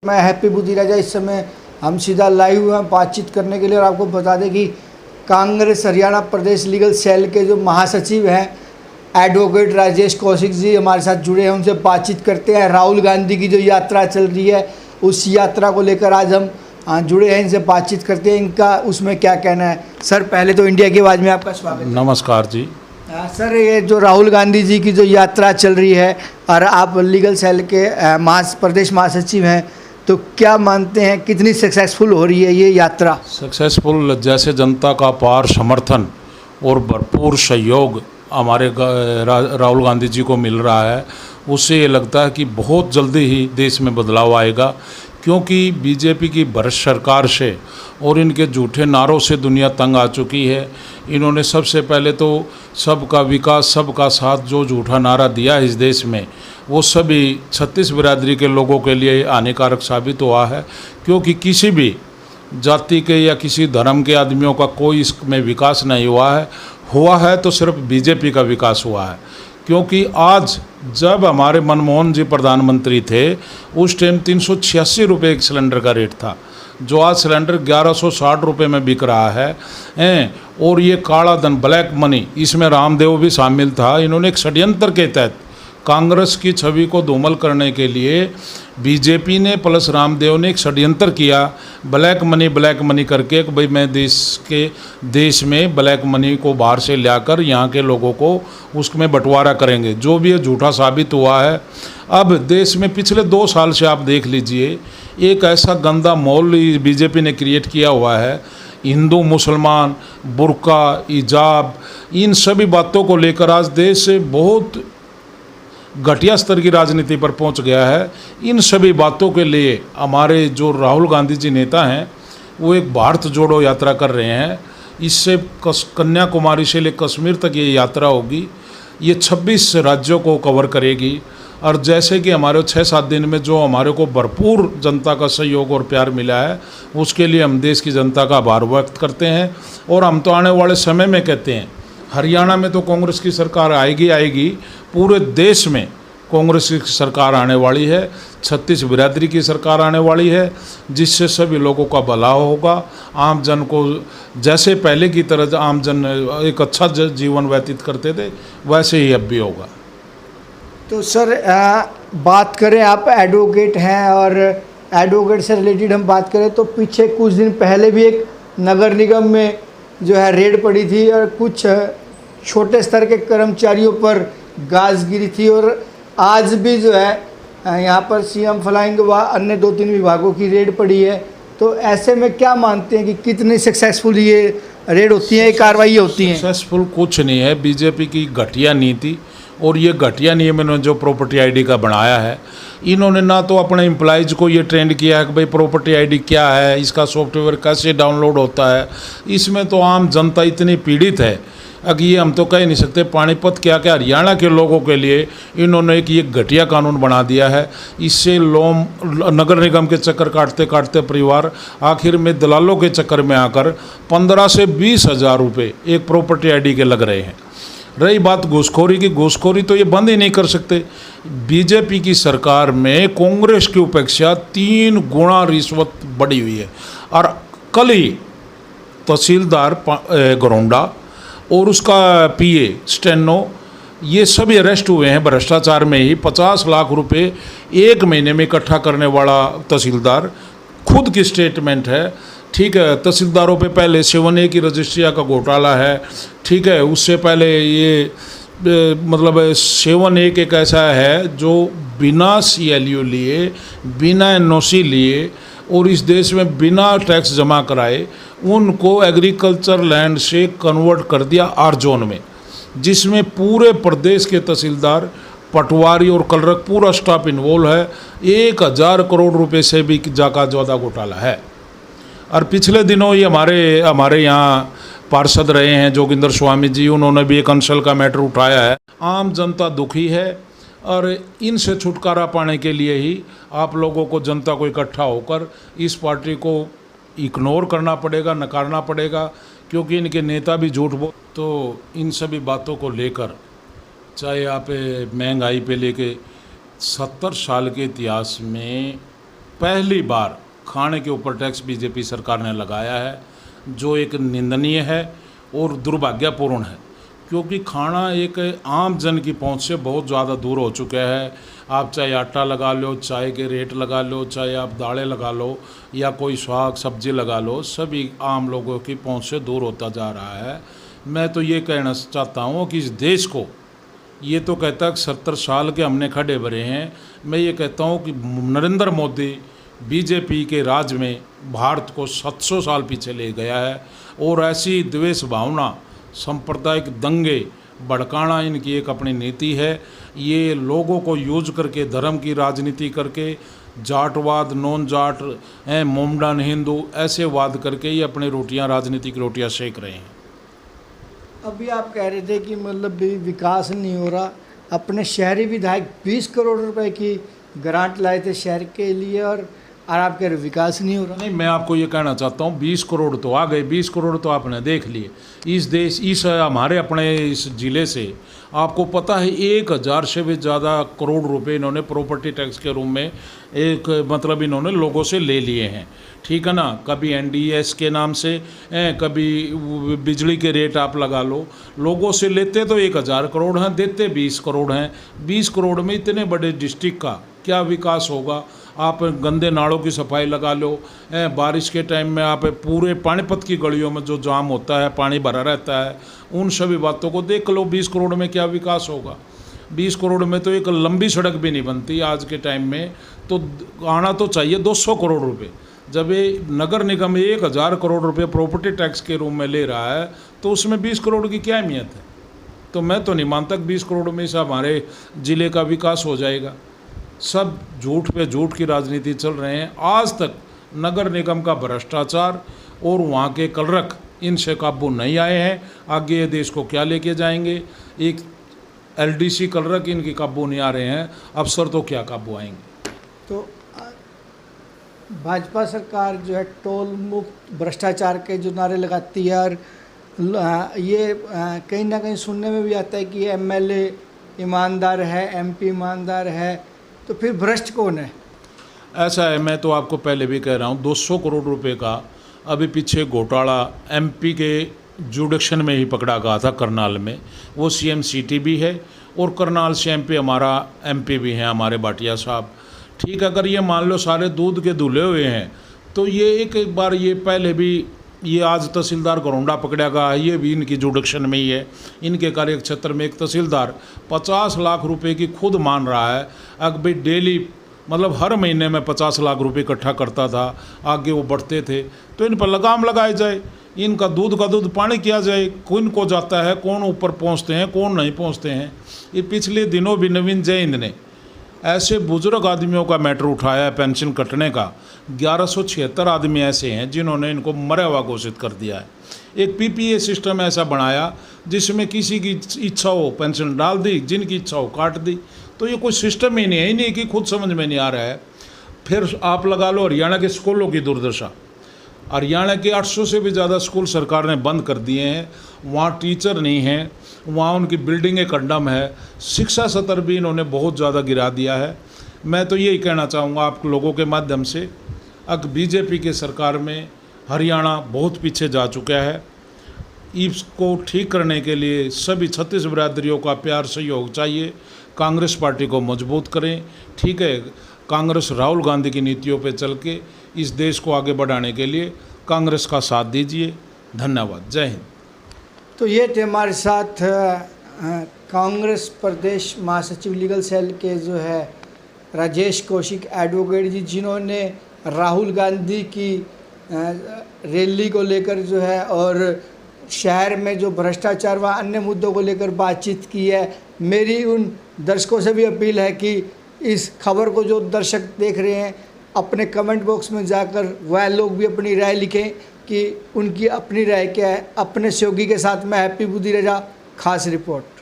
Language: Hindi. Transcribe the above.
मैं हैप्पी बुद्धि राजा। इस समय हम सीधा लाइव हैं बातचीत करने के लिए और आपको बता दें कि कांग्रेस हरियाणा प्रदेश लीगल सेल के जो महासचिव हैं एडवोकेट राजेश कौशिक जी हमारे साथ जुड़े हैं, उनसे बातचीत करते हैं। राहुल गांधी की जो यात्रा चल रही है उस यात्रा को लेकर आज हम जुड़े हैं, इनसे बातचीत करते हैं, इनका उसमें क्या कहना है। सर पहले तो इंडिया की आवाज़ में आपका स्वागत है। नमस्कार जी। सर ये जो राहुल गांधी जी की जो यात्रा चल रही है और आप लीगल सेल के प्रदेश महासचिव हैं, तो क्या मानते हैं कितनी सक्सेसफुल हो रही है ये यात्रा? सक्सेसफुल जैसे जनता का अपार समर्थन और भरपूर सहयोग हमारे राहुल गांधी जी को मिल रहा है, उससे ये लगता है कि बहुत जल्दी ही देश में बदलाव आएगा। क्योंकि बीजेपी की भ्रष्ट सरकार से और इनके झूठे नारों से दुनिया तंग आ चुकी है। इन्होंने सबसे पहले तो सबका विकास सबका साथ जो झूठा नारा दिया है इस देश में, वो सभी 36 बिरादरी के लोगों के लिए हानिकारक साबित हुआ है। क्योंकि किसी भी जाति के या किसी धर्म के आदमियों का कोई इसमें विकास नहीं हुआ है तो सिर्फ बीजेपी का विकास हुआ है। क्योंकि आज जब हमारे मनमोहन जी प्रधानमंत्री थे उस टाइम 386 रुपये एक सिलेंडर का रेट था, जो आज सिलेंडर 1160 रुपये में बिक रहा है। और ये काला धन ब्लैक मनी, इसमें रामदेव भी शामिल था। इन्होंने एक षड्यंत्र के तहत कांग्रेस की छवि को धूमल करने के लिए बीजेपी ने प्लस रामदेव ने एक षड्यंत्र किया, ब्लैक मनी करके कि भाई मैं देश में ब्लैक मनी को बाहर से लाकर यहाँ के लोगों को उसमें बंटवारा करेंगे, जो भी ये झूठा साबित हुआ है। अब देश में पिछले 2 साल से आप देख लीजिए एक ऐसा गंदा माहौल बीजेपी ने क्रिएट किया हुआ है। हिंदू मुसलमान बुर्का हिजाब इन सभी बातों को लेकर आज देश बहुत घटिया स्तर की राजनीति पर पहुंच गया है। इन सभी बातों के लिए हमारे जो राहुल गांधी जी नेता हैं वो एक भारत जोड़ो यात्रा कर रहे हैं। इससे कन्याकुमारी से ले कश्मीर तक ये यात्रा होगी। ये 26 राज्यों को कवर करेगी। और जैसे कि हमारे 6-7 दिन में जो हमारे को भरपूर जनता का सहयोग और प्यार मिला है, उसके लिए हम देश की जनता का आभार व्यक्त करते हैं। और हम तो आने वाले समय में कहते हैं हरियाणा में तो कांग्रेस की सरकार आएगी, पूरे देश में कांग्रेस की सरकार आने वाली है, 36 बिरादरी की सरकार आने वाली है, जिससे सभी लोगों का भला होगा। आम जन को जैसे पहले की तरह आम जन एक अच्छा जीवन व्यतीत करते थे वैसे ही अब भी होगा। तो सर बात करें, आप एडवोकेट हैं और एडवोकेट से रिलेटेड हम बात करें तो पीछे कुछ दिन पहले भी एक नगर निगम में जो है रेड पड़ी थी और कुछ छोटे स्तर के कर्मचारियों पर गाज गिरी थी। और आज भी जो है यहाँ पर सीएम फ्लाइंग व अन्य 2-3 विभागों की रेड पड़ी है। तो ऐसे में क्या मानते हैं कि कितनी सक्सेसफुल ये रेड होती है, कार्रवाई होती है? सक्सेसफुल कुछ नहीं है, बीजेपी की घटिया नीति और ये घटिया नियम इन्होंने जो प्रॉपर्टी आईडी का बनाया है, इन्होंने ना तो अपने एम्प्लॉयज़ को ये ट्रेंड किया है कि भाई प्रॉपर्टी आईडी क्या है, इसका सॉफ्टवेयर कैसे डाउनलोड होता है। इसमें तो आम जनता इतनी पीड़ित है कि ये हम तो कह नहीं सकते। पानीपत क्या हरियाणा के लोगों के लिए इन्होंने एक ये घटिया कानून बना दिया है। इससे लोग नगर निगम के चक्कर काटते काटते परिवार आखिर में दलालों के चक्कर में आकर 15 से 20 हज़ार रुपये एक प्रॉपर्टी आईडी के लग रहे हैं। रही बात घूसखोरी की, घूसखोरी तो ये बंद ही नहीं कर सकते। बीजेपी की सरकार में कांग्रेस की उपेक्षा 3 गुना रिश्वत बढ़ी हुई है। और कल ही तहसीलदार गरोंडा और उसका पीए स्टेनो ये सभी अरेस्ट हुए हैं भ्रष्टाचार में ही। 50 लाख रुपए 1 महीने में इकट्ठा करने वाला तहसीलदार, खुद की स्टेटमेंट है। ठीक है, तहसीलदारों पे पहले 7A की रजिस्ट्रिया का घोटाला है। ठीक है, उससे पहले ये मतलब 7A एक ऐसा है जो बिना CLU लिए, बिना NOC लिए और इस देश में बिना टैक्स जमा कराए उनको एग्रीकल्चर लैंड से कन्वर्ट कर दिया R जोन में, जिसमें पूरे प्रदेश के तहसीलदार, पटवारी और क्लर्क पूरा स्टाफ इन्वॉल्व है। 1000 करोड़ रुपए से भी ज़्यादा घोटाला है। और पिछले दिनों ये हमारे यहाँ पार्षद रहे हैं जोगिंदर स्वामी जी, उन्होंने भी एक अंशल का मैटर उठाया है। आम जनता दुखी है और इनसे छुटकारा पाने के लिए ही आप लोगों को, जनता को इकट्ठा होकर इस पार्टी को इग्नोर करना पड़ेगा, नकारना पड़ेगा। क्योंकि इनके नेता भी झूठ बोल। तो इन सभी बातों को लेकर, चाहे आप महंगाई पे लेके 70 साल के इतिहास में पहली बार खाने के ऊपर टैक्स बीजेपी सरकार ने लगाया है, जो एक निंदनीय है और दुर्भाग्यपूर्ण है, क्योंकि खाना एक आम जन की पहुंच से बहुत ज़्यादा दूर हो चुका है। आप चाहे आटा लगा लो, चाय के रेट लगा लो, चाहे आप दालें लगा लो या कोई साग सब्जी लगा लो, सभी आम लोगों की पहुंच से दूर होता जा रहा है। मैं तो ये कहना चाहता हूँ कि इस देश को, ये तो कहता है 70 साल के हमने खड़े भरे हैं, मैं ये कहता हूँ कि नरेंद्र मोदी बीजेपी के राज में भारत को 700 साल पीछे ले गया है। और ऐसी द्वेष भावना, सांप्रदायिक दंगे भड़काना इनकी एक अपनी नीति है। ये लोगों को यूज करके, धर्म की राजनीति करके, जाटवाद, नॉन जाट, मोमडन हिंदू, ऐसे वाद करके ये अपनी रोटियां, राजनीतिक रोटियां सेक रहे हैं। अभी आप कह रहे थे कि मतलब भी विकास नहीं हो रहा। अपने शहरी विधायक 20 करोड़ रुपए की ग्रांट लाए थे शहर के लिए, और आप कह रहे विकास नहीं हो रहा। नहीं, मैं आपको ये कहना चाहता हूँ 20 करोड़ तो आ गए, 20 करोड़ तो आपने देख लिए। इस हमारे अपने इस ज़िले से आपको पता है 1000 से भी ज़्यादा करोड़ रुपए इन्होंने प्रॉपर्टी टैक्स के रूप में मतलब इन्होंने लोगों से ले लिए हैं, ठीक है ना। कभी NDS के नाम से, कभी बिजली के रेट आप लगा लो। लोगों से लेते तो 1000 करोड़ हैं, देते 20 करोड़ हैं। 20 करोड़ में इतने बड़े डिस्ट्रिक्ट का क्या विकास होगा। आप गंदे नालों की सफाई लगा लो, बारिश के टाइम में आप पूरे पानीपत की गलियों में जो जाम होता है, पानी भरा रहता है, उन सभी बातों को देख लो। 20 करोड़ में क्या विकास होगा। 20 करोड़ में तो एक लंबी सड़क भी नहीं बनती आज के टाइम में। तो आना तो चाहिए 200 करोड़ रुपए। जब ये नगर निगम 1000 करोड़ रुपए प्रॉपर्टी टैक्स के रूप में ले रहा है, तो उसमें 20 करोड़ की क्या अहमियत है। तो मैं तो नहीं मानता 20 करोड़ में से हमारे ज़िले का विकास हो जाएगा। सब झूठ पे झूठ की राजनीति चल रहे हैं। आज तक नगर निगम का भ्रष्टाचार और वहाँ के कलरक इनसे काबू नहीं आए हैं। आगे ये देश को क्या लेके जाएंगे। एक LDC कलरक इनकी काबू नहीं आ रहे हैं, अफसर तो क्या काबू आएंगे। तो भाजपा सरकार जो है टोल मुक्त भ्रष्टाचार के जो नारे लगाती है, और ये कहीं ना कहीं सुनने में भी आता है कि MLA ईमानदार है, MP ईमानदार है, तो फिर भ्रष्ट कौन है। ऐसा है, मैं तो आपको पहले भी कह रहा हूँ 200 करोड़ रुपए का अभी पीछे घोटाला MP के जुडिक्शन में ही पकड़ा गया था करनाल में। वो CM सिटी भी है और करनाल से MP हमारा MP भी हैं, हमारे भाटिया साहब। ठीक है, अगर ये मान लो सारे दूध के धुले हुए हैं, तो ये एक बार ये पहले भी ये आज तहसीलदार घरौंडा पकड़ा गया है, ये भी इनकी जुडिक्शन में ही है। इनके कार्य क्षेत्र में एक तहसीलदार 50 लाख रुपए की खुद मान रहा है। अब भाई डेली मतलब हर महीने में 50 लाख रुपए इकट्ठा करता था, आगे वो बढ़ते थे। तो इन पर लगाम लगाई जाए, इनका दूध का दूध पानी किया जाए। कौन को जाता है, कौन ऊपर पहुंचते हैं, कौन नहीं पहुंचते हैं। ये पिछले दिनों भी नवीन जैन ने ऐसे बुजुर्ग आदमियों का मैटर उठाया है पेंशन कटने का। 1176 आदमी ऐसे हैं जिन्होंने इनको मरा हुआ घोषित कर दिया है। एक PPA सिस्टम ऐसा बनाया जिसमें किसी की इच्छा हो पेंशन डाल दी, जिनकी इच्छा हो काट दी। तो ये कोई सिस्टम ही नहीं है, नहीं कि खुद समझ में नहीं आ रहा है। फिर आप लगा लो हरियाणा के स्कूलों की दुर्दशा। हरियाणा के 800 से भी ज़्यादा स्कूल सरकार ने बंद कर दिए हैं। वहाँ टीचर नहीं हैं, वहाँ उनकी बिल्डिंगें कंडम है। शिक्षा स्तर भी इन्होंने बहुत ज़्यादा गिरा दिया है। मैं तो यही कहना चाहूँगा आप लोगों के माध्यम से, अब बीजेपी के सरकार में हरियाणा बहुत पीछे जा चुका है। इसको ठीक करने के लिए सभी 36 बिरादरियों का प्यार सहयोग चाहिए। कांग्रेस पार्टी को मजबूत करें, ठीक है। कांग्रेस राहुल गांधी की नीतियों पर चल के इस देश को आगे बढ़ाने के लिए कांग्रेस का साथ दीजिए। धन्यवाद, जय हिंद। तो ये थे हमारे साथ कांग्रेस प्रदेश महासचिव लीगल सेल के जो है राजेश कौशिक एडवोकेट जी, जिन्होंने राहुल गांधी की रैली को लेकर जो है और शहर में जो भ्रष्टाचार व अन्य मुद्दों को लेकर बातचीत की है। मेरी उन दर्शकों से भी अपील है कि इस खबर को जो दर्शक देख रहे हैं, अपने कमेंट बॉक्स में जाकर वह लोग भी अपनी राय लिखें कि उनकी अपनी राय क्या है। अपने सहयोगी के साथ मैं हैप्पी बुद्धि रजा, खास रिपोर्ट।